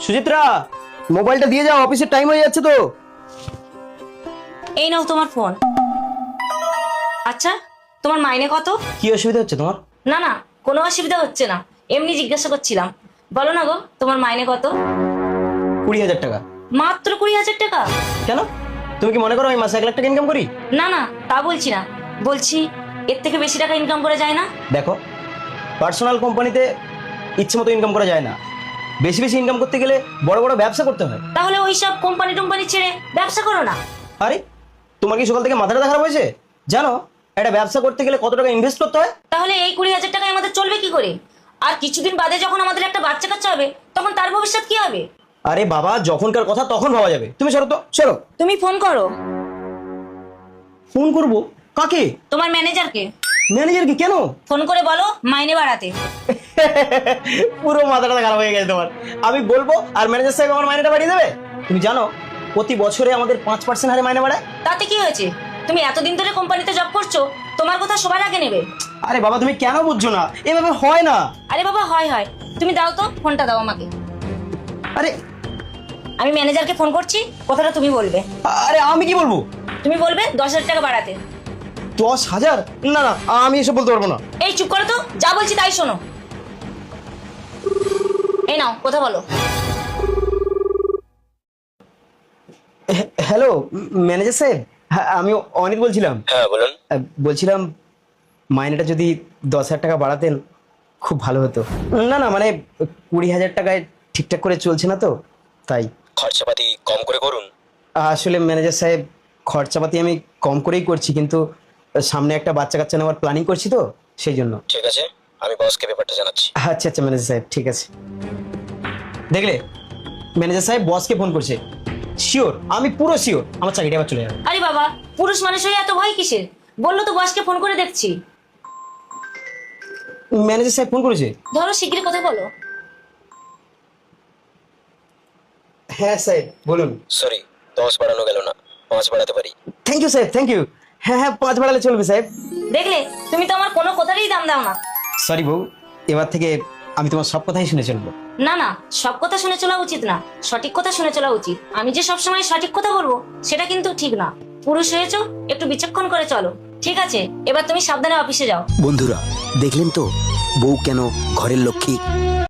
সুচিত্রা, মোবাইলটা দিয়ে যাও, অফিসের টাইম হয়ে যাচ্ছে তো। এই নাও তোমার ফোন। আচ্ছা, তোমার মাইনে কত? কি অসুবিধা হচ্ছে তোমার? না না, কোনো অসুবিধা হচ্ছে না, এমনি জিজ্ঞাসা করছিলাম। বলো না গো, তোমার মাইনে কত? 20,000 টাকা। মাত্র 20,000 টাকা? কেন, তুমি কি মনে করো আমি মাসে 1 লাখ টাকা ইনকাম করি? না না, তা বলছি না, বলছি এর থেকে বেশি টাকা ইনকাম করা যায় না? দেখো, পার্সোনাল কোম্পানিতে ইচ্ছে মতো ইনকাম করা যায় না। বেশি বেশি ইনকাম করতে গেলে বড় বড় ব্যবসা করতে হয়। তাহলে ওইসব কোম্পানি টোম্পানি ছেড়ে ব্যবসা করো না। আরে, তোমার কি সকাল থেকে মাথাটা খারাপ হয়েছে? জানো একটা ব্যবসা করতে গেলে কত টাকা ইনভেস্ট করতে হয়? তাহলে এই 20,000 টাকায় আমাদের চলবে কি করে? আর কিছুদিন বাদে যখন আমাদের একটা বাচ্চা কাচ্চা হবে, তখন তার ভবিষ্যৎ কি হবে? আরে বাবা, যখনকার কথা তখন ভাবা যাবে। তুমি সরো তো, সরো। তুমি ফোন করো। ফোন করবো? কাকে? তোমার ম্যানেজারকে ম্যানেজার কি? কেন? ফোন করে বলো মাইনে বাড়াতে। পুরো মাথাটা খারাপ হয়ে গেছে তোমার। আমি বলবো আর ম্যানেজার সাহেব আমার মাইনেটা বাড়িয়ে দেবে? তুমি জানো প্রতি বছরে আমাদের 5% হারে মাইনে বাড়ায়। তাতে কি হয়েছে? তুমি এতদিন ধরে কোম্পানিতে জব করছো, তোমার কথা সবার আগে নেবে। আরে বাবা, তুমি কেন বুঝছো না? এভাবে হয় না। আরে বাবা, হয় হয়। তুমি দাও তো, ফোনটা দাও আমাকে। আরে আমি ম্যানেজারকে ফোন করছি, কথাটা তুমি বলবে। আরে আমি কি বলবো? তুমি বলবে 10,000 টাকা বাড়াতে। 10,000? না না, আমি এসব বলতে পারবো না। এই চুপ করো তো, যা বলছি তাই শোনো। এই নাও, কথা বলো। হ্যালো ম্যানেজার সাহেব, হ্যাঁ আমি অনিত বলছিলাম। হ্যাঁ বলুন। বলছিলাম মাইনেটা যদি 10,000 টাকা বাড়াতেন খুব ভালো হতো। না না, মানে 20,000 টাকায় ঠিকঠাক করে চলছে না তো, তাই। খরচাপাতি কম করে করুন। আসলে ম্যানেজার সাহেব, খরচাপাতি আমি কম করেই করছি, কিন্তু সামনে একটা বাচ্চা কাচ্চা নেওয়ার প্ল্যানিং করছি তো, সেই জন্য। ঠিক আছে, আমি বসকে ব্যাপারটা জানাচ্ছি। আচ্ছা আচ্ছা ম্যানেজার সাহেব, ঠিক আছে। দেখলে, ম্যানেজার সাহেব বসকে ফোন করছে। শিওর, আমি পুরো শিওর আমার চাকরিটা আবার চলে যাবে। আরে বাবা, পুরুষ মানুষ হয়ে এত ভয় কিসের? বললো তো বসকে ফোন করে দেখছি। ম্যানেজার সাহেব ফোন করেছে। ধরো, শিগগিরই কথা বলো। হ্যাঁ সাহেব বলুন। সরি, 10 বাড়ানো গেল না, 5 বাড়াতে পারি। থ্যাংক ইউ সাহেব, থ্যাংক ইউ। হ্যাঁ হ্যাঁ, 5 বাড়ালে চলবে সাহেব। দেখলে, তুমি তো আমার কোনো কথারই দাম দাও না। সরি বউ, এবার থেকে আমি তোমার সব কথাই শুনে চলবো। না না, সব কথা শুনে চলা উচিত না, সঠিক কথা শুনে চলা উচিত। আমি যে সবসময় সঠিক কথা বলবো সেটা কিন্তু ঠিক না। পুরুষ হয়েছো, একটু বিচক্ষণ করে চলো। ঠিক আছে, এবার তুমি সাবধানে অফিসে যাও। বন্ধুরা, দেখলেন তো বউ কেন ঘরের লক্ষ্মী।